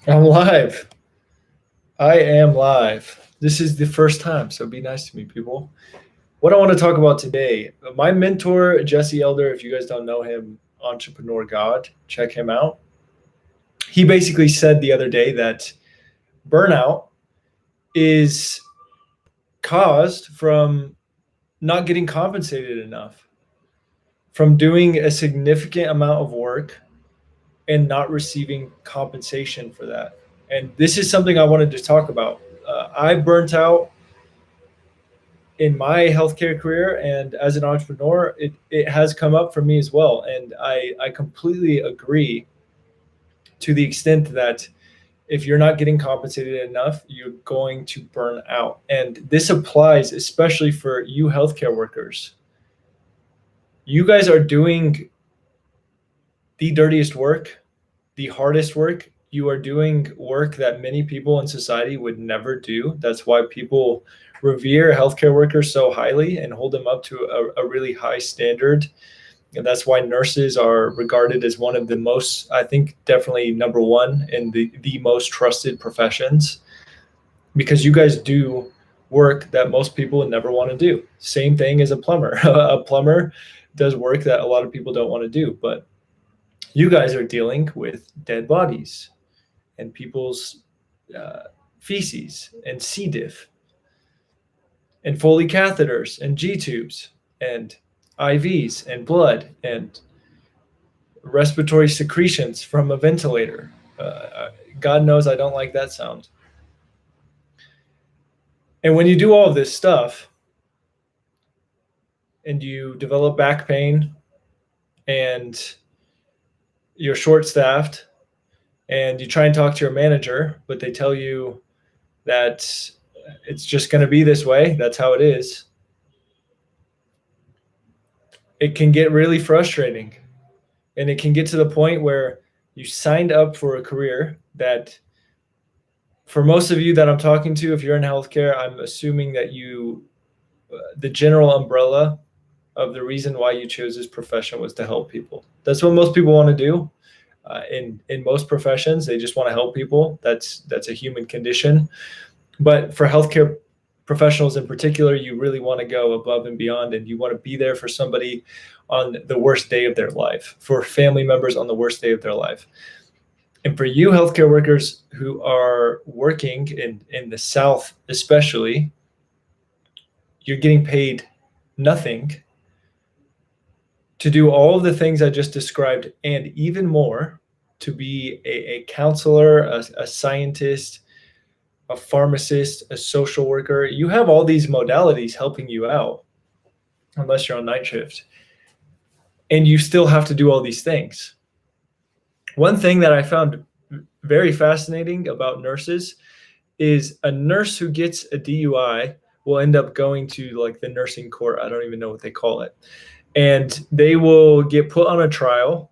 I'm live. I am live. This is the first time, so be nice to me, people. What I want to talk about today, my mentor, Jesse Elder, if you guys don't know him, Entrepreneur God, check him out. He basically said the other day that burnout is caused from not getting compensated enough, from doing a significant amount of work and not receiving compensation for that. And this is something I wanted to talk about. I burnt out in my healthcare career, and as an entrepreneur, it has come up for me as well. And I completely agree to the extent that if you're not getting compensated enough, you're going to burn out. And this applies especially for you healthcare workers. You guys are doing the dirtiest work, the hardest work. You are doing work that many people in society would never do. That's why people revere healthcare workers so highly and hold them up to a really high standard. And that's why nurses are regarded as one of the most, I think, definitely number one in the most trusted professions, because you guys do work that most people would never want to do. Same thing as a plumber. A plumber does work that a lot of people don't want to do, but you guys are dealing with dead bodies and people's feces and C. diff and Foley catheters and G tubes and IVs and blood and respiratory secretions from a ventilator. God knows I don't like that sound. And when you do all of this stuff and you develop back pain and you're short staffed and you try and talk to your manager, but they tell you that it's just going to be this way, that's how it is, it can get really frustrating. And it can get to the point where you signed up for a career that, for most of you that I'm talking to, if you're in healthcare, I'm assuming that the general umbrella of the reason why you chose this profession was to help people. That's what most people want to do. In most professions, they just want to help people. That's a human condition. But for healthcare professionals in particular, you really want to go above and beyond, and you want to be there for somebody on the worst day of their life, for family members on the worst day of their life. And for you healthcare workers who are working in the South especially, you're getting paid nothing to do all of the things I just described, and even more, to be a counselor, a scientist, a pharmacist, a social worker. You have all these modalities helping you out, unless you're on night shift. And you still have to do all these things. One thing that I found very fascinating about nurses is a nurse who gets a DUI will end up going to like the nursing court. I don't even know what they call it. And they will get put on a trial,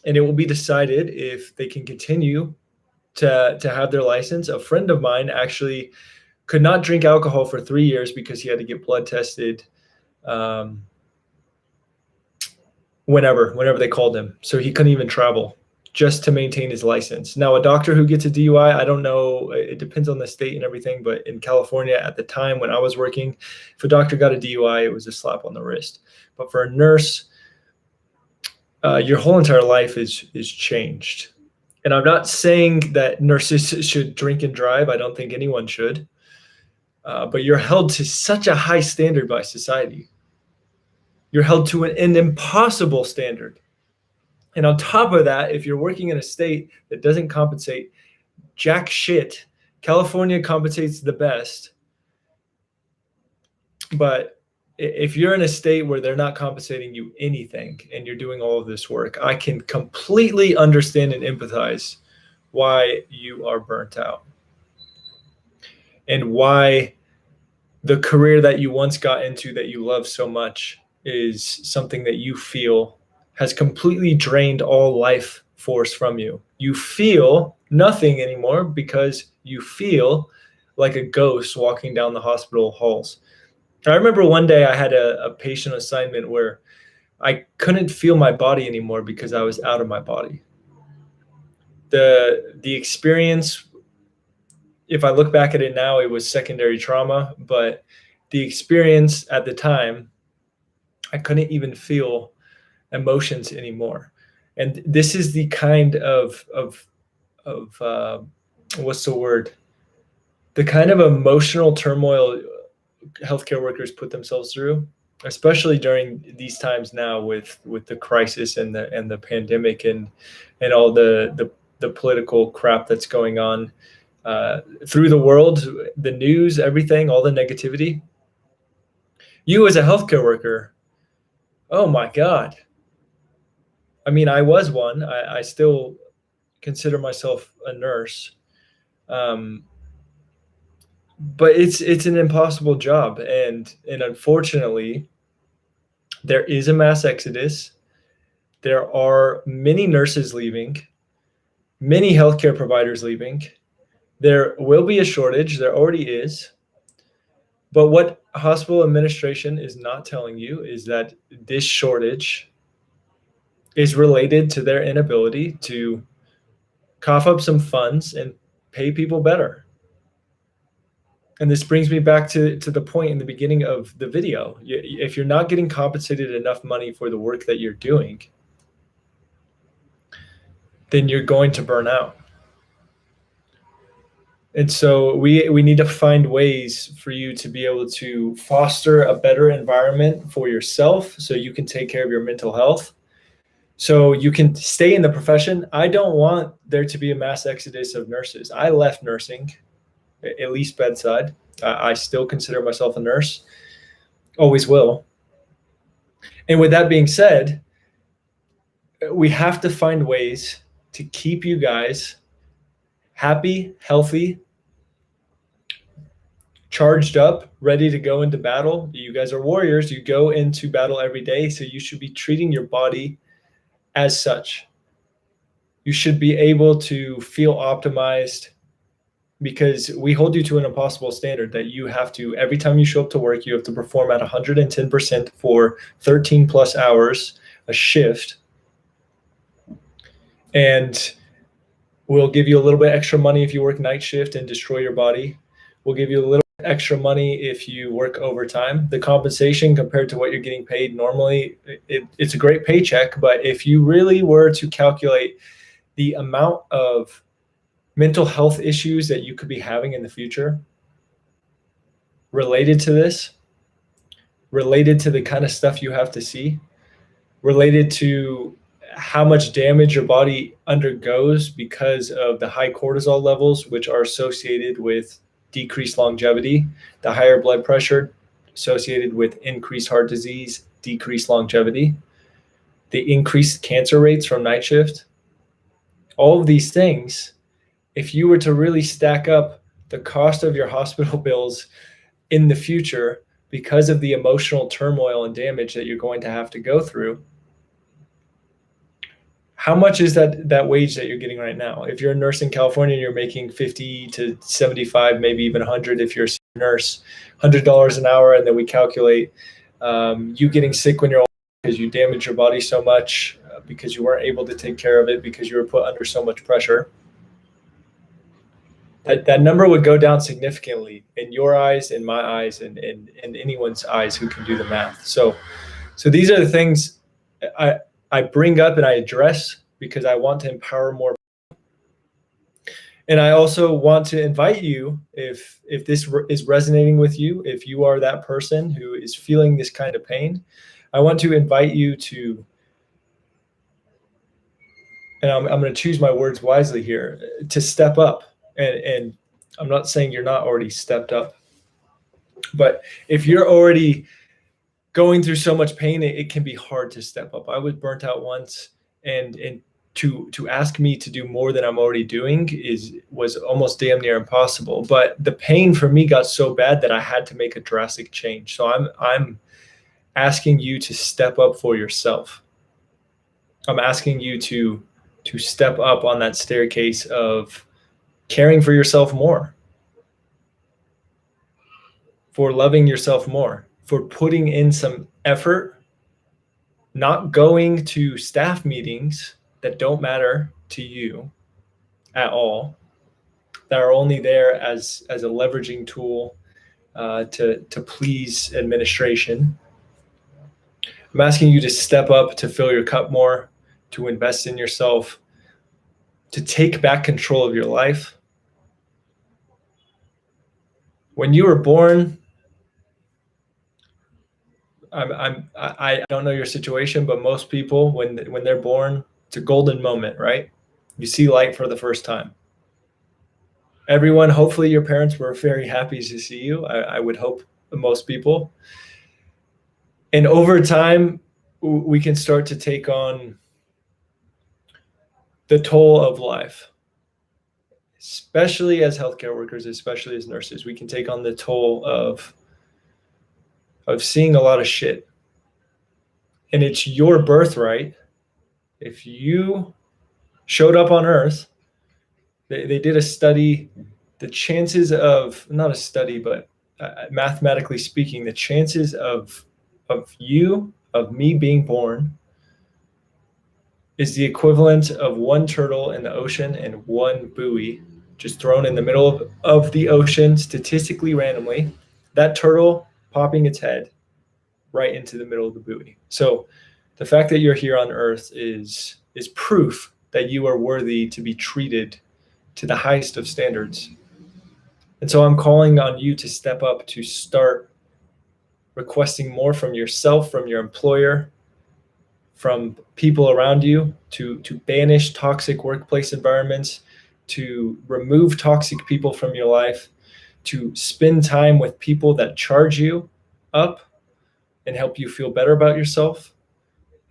and it will be decided if they can continue to have their license. A friend of mine actually could not drink alcohol for 3 years because he had to get blood tested whenever they called him. So he couldn't even travel just to maintain his license. Now, a doctor who gets a DUI, I don't know, it depends on the state and everything, but in California at the time when I was working, if a doctor got a DUI, it was a slap on the wrist. But for a nurse, your whole entire life is changed. And I'm not saying that nurses should drink and drive. I don't think anyone should. But you're held to such a high standard by society. You're held to an impossible standard. And on top of that, if you're working in a state that doesn't compensate jack shit, California compensates the best. But if you're in a state where they're not compensating you anything and you're doing all of this work, I can completely understand and empathize why you are burnt out and why the career that you once got into that you love so much is something that you feel has completely drained all life force from you. You feel nothing anymore because you feel like a ghost walking down the hospital halls. I remember one day I had a patient assignment where I couldn't feel my body anymore because I was out of my body. The experience, if I look back at it now, it was secondary trauma, but the experience at the time, I couldn't even feel emotions anymore. And this is the kind of what's the word? The kind of emotional turmoil healthcare workers put themselves through, especially during these times now with the crisis and the pandemic and all the political crap that's going on through the world, the news, everything, all the negativity. You as a healthcare worker, oh my God. I mean, I was one. I still consider myself a nurse. Um, but it's an impossible job, and unfortunately there is a mass exodus. There are many nurses leaving, many healthcare providers leaving. There will be a shortage. There already is. But what hospital administration is not telling you is that this shortage is related to their inability to cough up some funds and pay people better. And this brings me back to the point in the beginning of the video. If you're not getting compensated enough money for the work that you're doing, then you're going to burn out. And so we need to find ways for you to be able to foster a better environment for yourself so you can take care of your mental health, so you can stay in the profession. I don't want there to be a mass exodus of nurses. I left nursing, at least bedside. I still consider myself a nurse, always will. And with that being said, we have to find ways to keep you guys happy, healthy, charged up, ready to go into battle. You guys are warriors. You go into battle every day, so you should be treating your body as such. You should be able to feel optimized, because we hold you to an impossible standard that you have to, every time you show up to work, you have to perform at 110% for 13 plus hours a shift. And we'll give you a little bit extra money if you work night shift and destroy your body. We'll give you a little extra money if you work overtime. The compensation compared to what you're getting paid normally, it's a great paycheck, but if you really were to calculate the amount of mental health issues that you could be having in the future related to this, related to the kind of stuff you have to see, related to how much damage your body undergoes because of the high cortisol levels, which are associated with decreased longevity, the higher blood pressure associated with increased heart disease, decreased longevity, the increased cancer rates from night shift. All of these things, if you were to really stack up the cost of your hospital bills in the future because of the emotional turmoil and damage that you're going to have to go through, how much is that wage that you're getting right now? If you're a nurse in California, you're making 50 to 75, maybe even 100 if you're a nurse, $100 an hour, and then we calculate you getting sick when you're old because you damage your body so much, because you weren't able to take care of it because you were put under so much pressure. That number would go down significantly in your eyes, in my eyes, and anyone's eyes who can do the math. So these are the things I bring up and I address because I want to empower more. And I also want to invite you, if this is resonating with you, if you are that person who is feeling this kind of pain, I want to invite you to, and I'm going to choose my words wisely here, to step up. And I'm not saying you're not already stepped up, but if you're already going through so much pain, it can be hard to step up. I was burnt out once, and to ask me to do more than I'm already doing was almost damn near impossible. But the pain for me got so bad that I had to make a drastic change. So I'm asking you to step up for yourself. I'm asking you to step up on that staircase of caring for yourself more, for loving yourself more, for putting in some effort, not going to staff meetings that don't matter to you, at all, that are only there as a leveraging tool to please administration. I'm asking you to step up, to fill your cup more, to invest in yourself, to take back control of your life. When you were born, I don't know your situation, but most people, when they're born, it's a golden moment, right? You see light for the first time. Everyone, hopefully your parents were very happy to see you. I would hope most people. And over time, we can start to take on the toll of life, especially as healthcare workers, especially as nurses. We can take on the toll of seeing a lot of shit. And it's your birthright. If you showed up on Earth, they did a study, the chances of, not a study, but mathematically speaking, the chances of me being born is the equivalent of one turtle in the ocean and one buoy just thrown in the middle of the ocean, statistically randomly, that turtle popping its head right into the middle of the buoy. So the fact that you're here on Earth is proof that you are worthy to be treated to the highest of standards. And so I'm calling on you to step up, to start requesting more from yourself, from your employer, from people around you, to banish toxic workplace environments, to remove toxic people from your life, to spend time with people that charge you up and help you feel better about yourself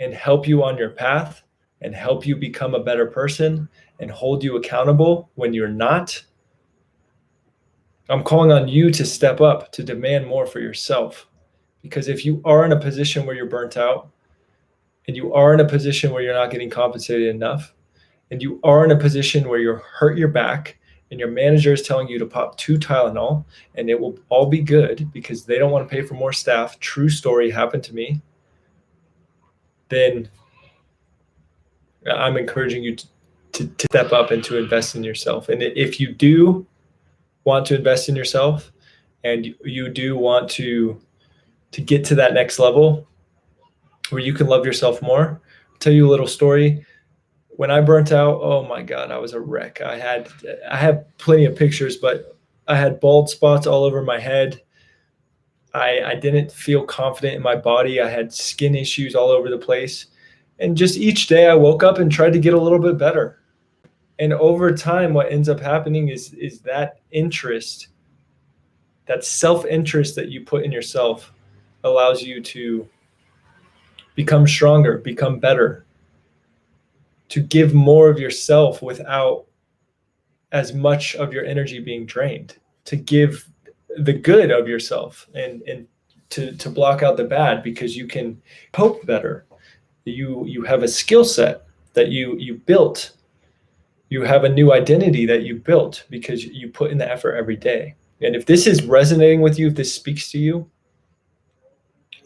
and help you on your path and help you become a better person and hold you accountable when you're not. I'm calling on you to step up, to demand more for yourself. Because if you are in a position where you're burnt out, and you are in a position where you're not getting compensated enough, and you are in a position where you're hurt your back, and your manager is telling you to pop 2 Tylenol, and it will all be good because they don't want to pay for more staff, true story, happened to me, then I'm encouraging you to step up and to invest in yourself. And if you do want to invest in yourself and you do want to get to that next level where you can love yourself more, I'll tell you a little story. When I burnt out, oh my God, I was a wreck. I have plenty of pictures, but I had bald spots all over my head. I didn't feel confident in my body. I had skin issues all over the place. And just each day I woke up and tried to get a little bit better. And over time, what ends up happening is that interest, that self-interest that you put in yourself allows you to become stronger, become better, to give more of yourself without as much of your energy being drained, to give the good of yourself and to block out the bad, because you can cope better. You have a skill set that you built. You have a new identity that you built because you put in the effort every day. And if this is resonating with you, if this speaks to you,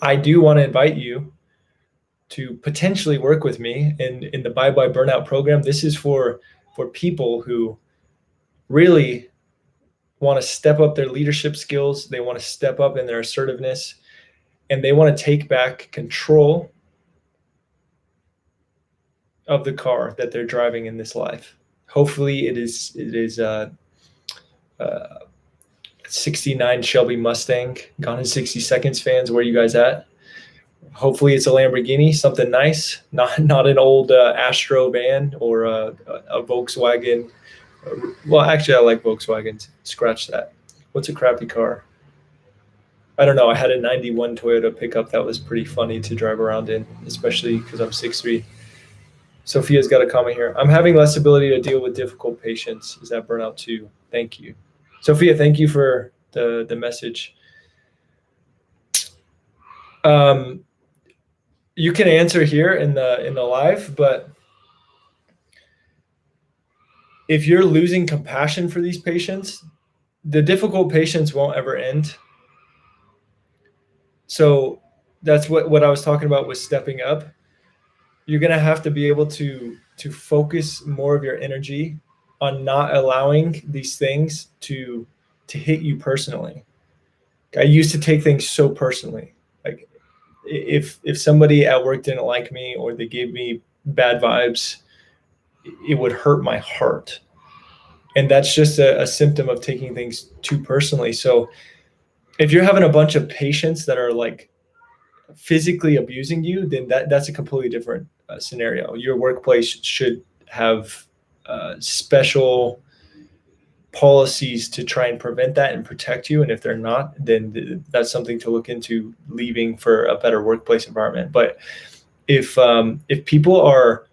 I do want to invite you to potentially work with me in the Bye Bye Burnout program. This is for people who really want to step up their leadership skills. They want to step up in their assertiveness, and they want to take back control of the car that they're driving in this life. Hopefully it is 69 Shelby Mustang. Gone in 60 Seconds fans, where are you guys at? Hopefully it's a Lamborghini, something nice, not an old Astro van or a Volkswagen. Well, actually, I like Volkswagens. Scratch that. What's a crappy car? I don't know. I had a 91 Toyota pickup that was pretty funny to drive around in, especially because I'm 6'3". Sophia's got a comment here. I'm having less ability to deal with difficult patients. Is that burnout too? Thank you. Sophia, thank you for the message. You can answer here in the live, but if you're losing compassion for these patients, the difficult patients won't ever end. So that's what I was talking about with stepping up. You're going to have to be able to focus more of your energy on not allowing these things to hit you personally. I used to take things so personally. Like if somebody at work didn't like me or they gave me bad vibes, it would hurt my heart. And that's just a symptom of taking things too personally. So if you're having a bunch of patients that are like physically abusing you, then that's a completely different scenario. Your workplace should have special policies to try and prevent that and protect you. And if they're not, then that's something to look into, leaving for a better workplace environment. But if people are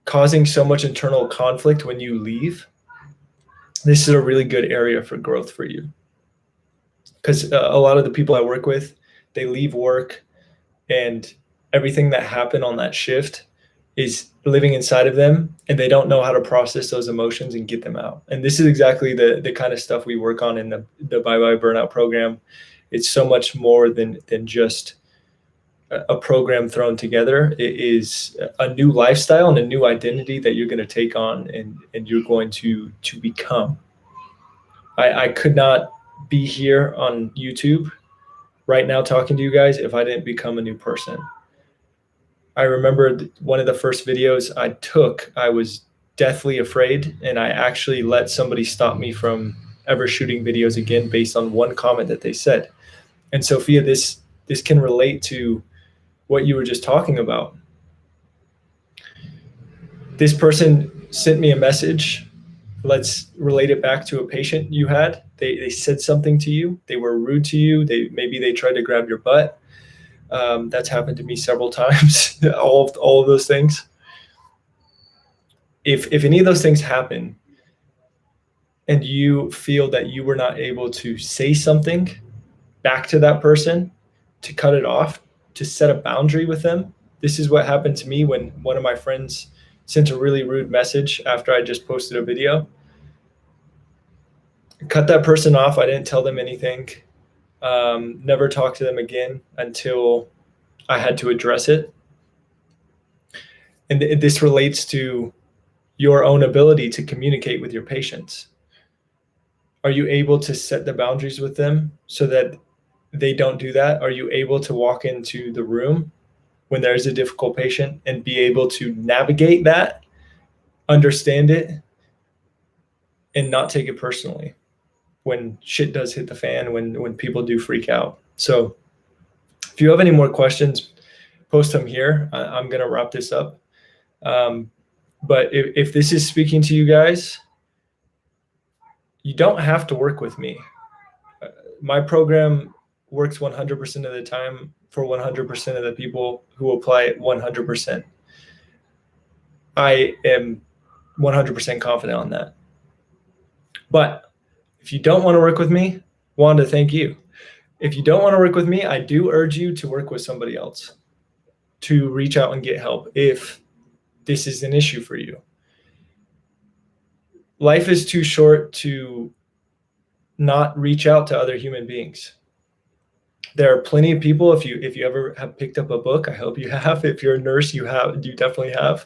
causing so much internal conflict when you leave, this is a really good area for growth for you. Because a lot of the people I work with, they leave work and everything that happened on that shift is living inside of them, and they don't know how to process those emotions and get them out. And this is exactly the kind of stuff we work on in the Bye Bye Burnout program. It's so much more than just a program thrown together. It is a new lifestyle and a new identity that you're going to take on and you're going to become. I could not be here on YouTube right now talking to you guys if I didn't become a new person. I remember one of the first videos I took, I was deathly afraid, and I actually let somebody stop me from ever shooting videos again based on one comment that they said. And Sophia, this can relate to what you were just talking about. This person sent me a message. Let's relate it back to a patient you had. They said something to you. They were rude to you. Maybe they tried to grab your butt. That's happened to me several times. all of those things. If any of those things happen and you feel that you were not able to say something back to that person, to cut it off, to set a boundary with them. This is what happened to me when one of my friends sent a really rude message after I just posted a video. Cut that person off. I didn't tell them anything. Never talked to them again until I had to address it. And this relates to your own ability to communicate with your patients. Are you able to set the boundaries with them so that they don't do that? Are you able to walk into the room when there's a difficult patient and be able to navigate that, understand it, and not take it personally when shit does hit the fan, when people do freak out? So if you have any more questions, post them here. I'm going to wrap this up. But if this is speaking to you guys, you don't have to work with me. My program works 100% of the time for 100% of the people who apply it 100%. I am 100% confident on that. But if you don't want to work with me, Wanda, thank you. If you don't want to work with me, I do urge you to work with somebody else, to reach out and get help if this is an issue for you. Life is too short to not reach out to other human beings. There are plenty of people. If you ever have picked up a book, I hope you have. If you're a nurse, you definitely have.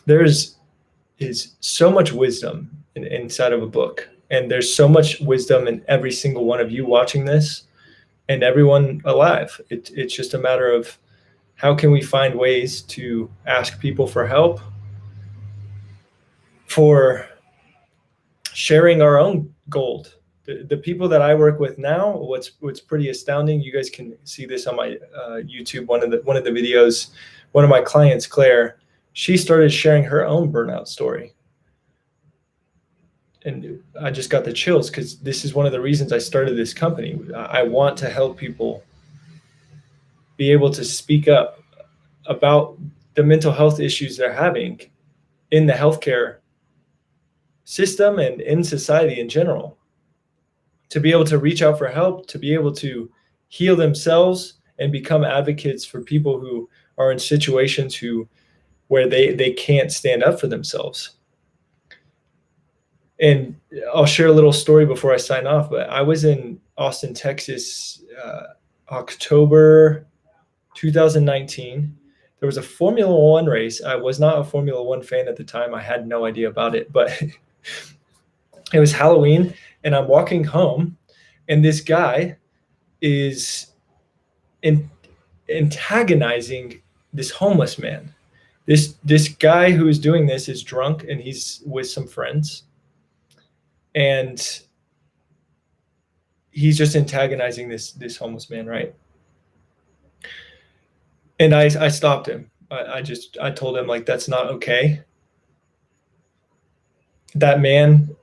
There is so much wisdom inside of a book, and there's so much wisdom in every single one of you watching this, and everyone alive. It's just a matter of how can we find ways to ask people for help, for sharing our own gold. The people that I work with now, what's pretty astounding, you guys can see this on my YouTube, one of the videos. One of my clients, Claire, she started sharing her own burnout story. And I just got the chills because this is one of the reasons I started this company. I want to help people be able to speak up about the mental health issues they're having in the healthcare system and in society in general, to be able to reach out for help, to be able to heal themselves and become advocates for people who are in situations where they can't stand up for themselves. And I'll share a little story before I sign off, but I was in Austin, Texas, October 2019, there was a Formula One race. I was not a Formula One fan at the time. I had no idea about it, but it was Halloween, and I'm walking home, and this guy is antagonizing this homeless man. This guy who is doing this is drunk, and he's with some friends, and he's just antagonizing this homeless man, right? And I stopped him. I told him, like, that's not okay. That man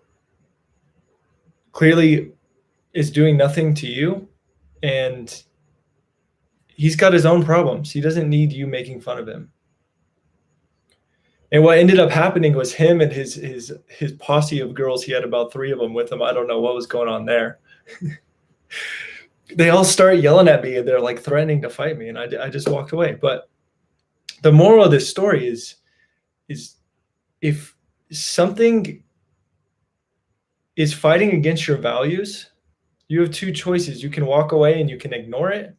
clearly is doing nothing to you, and he's got his own problems. He doesn't need you making fun of him. And what ended up happening was him and his posse of girls. He had about 3 of them with him. I don't know what was going on there. They all start yelling at me, and they're like threatening to fight me, and I just walked away. But the moral of this story is if something is fighting against your values, you have 2 choices. You can walk away and you can ignore it,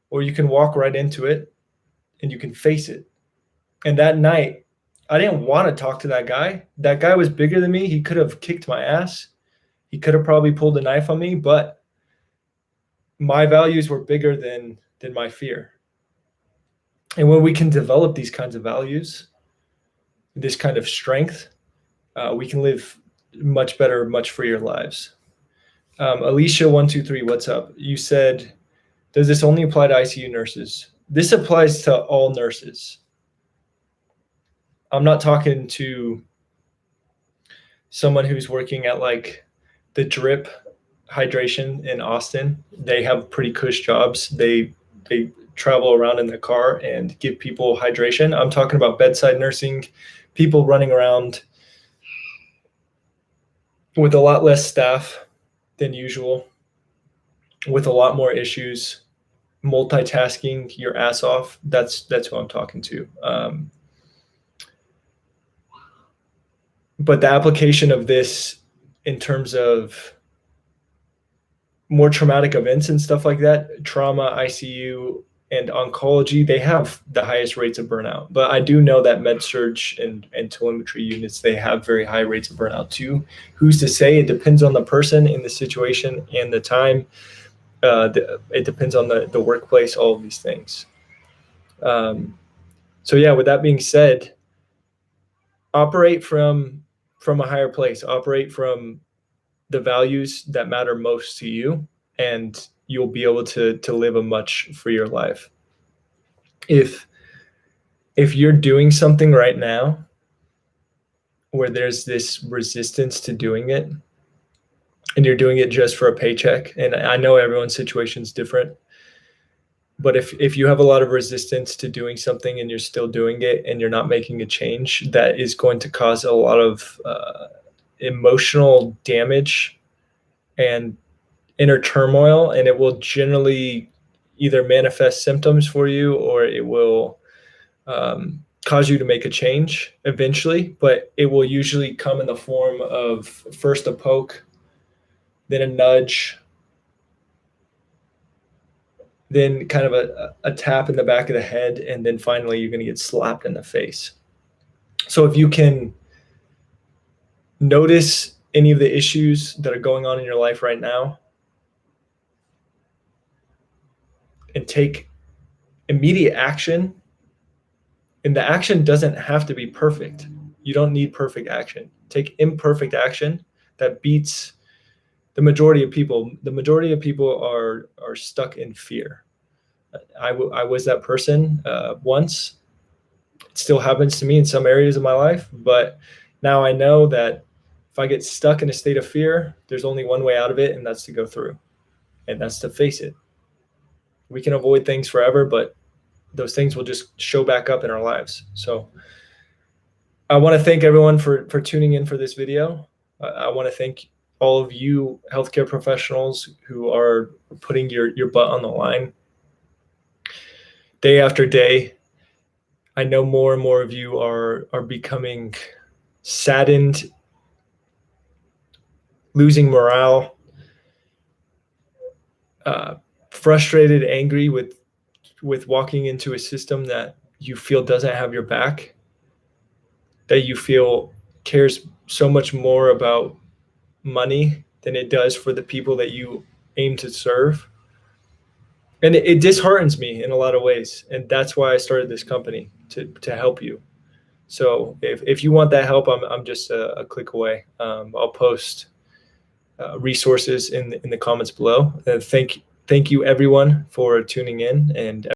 or you can walk right into it and you can face it. And that night, I didn't want to talk to that guy. That guy was bigger than me. He could have kicked my ass. He could have probably pulled a knife on me, but my values were bigger than my fear. And when we can develop these kinds of values, this kind of strength, we can live much better, much freer lives. Alicia123, what's up? You said, does this only apply to ICU nurses? This applies to all nurses. I'm not talking to someone who's working at like the drip hydration in Austin. They have pretty cush jobs. They travel around in their car and give people hydration. I'm talking about bedside nursing, people running around with a lot less staff than usual, with a lot more issues, multitasking your ass off. That's who I'm talking to. But the application of this in terms of more traumatic events and stuff like that, trauma, ICU, and oncology, they have the highest rates of burnout. But I do know that med-surg and telemetry units, they have very high rates of burnout too. Who's to say? It depends on the person in the situation and the time. It depends on the workplace, all of these things. So yeah, with that being said, operate from a higher place, operate from the values that matter most to you, and you'll be able to live a much freer life. If you're doing something right now where there's this resistance to doing it, and you're doing it just for a paycheck, and I know everyone's situation is different, but if you have a lot of resistance to doing something and you're still doing it and you're not making a change, that is going to cause a lot of emotional damage and inner turmoil, and it will generally either manifest symptoms for you, or it will cause you to make a change eventually. But it will usually come in the form of first a poke, then a nudge, then kind of a tap in the back of the head, and then finally you're going to get slapped in the face. So if you can notice any of the issues that are going on in your life right now and take immediate action, and the action doesn't have to be perfect. You don't need perfect action. Take imperfect action that beats the majority of people. The majority of people are stuck in fear. I was that person once. It still happens to me in some areas of my life, but now I know that if I get stuck in a state of fear, there's only one way out of it, and that's to go through, and that's to face it. We can avoid things forever, but those things will just show back up in our lives. So I want to thank everyone for tuning in for this video. I want to thank all of you healthcare professionals who are putting your butt on the line day after day. I know more and more of you are becoming saddened, losing morale, frustrated, angry with walking into a system that you feel doesn't have your back, that you feel cares so much more about money than it does for the people that you aim to serve. And it disheartens me in a lot of ways. And that's why I started this company, to help you. So if you want that help, I'm just a click away. I'll post resources in the comments below. Thank you everyone for tuning in, and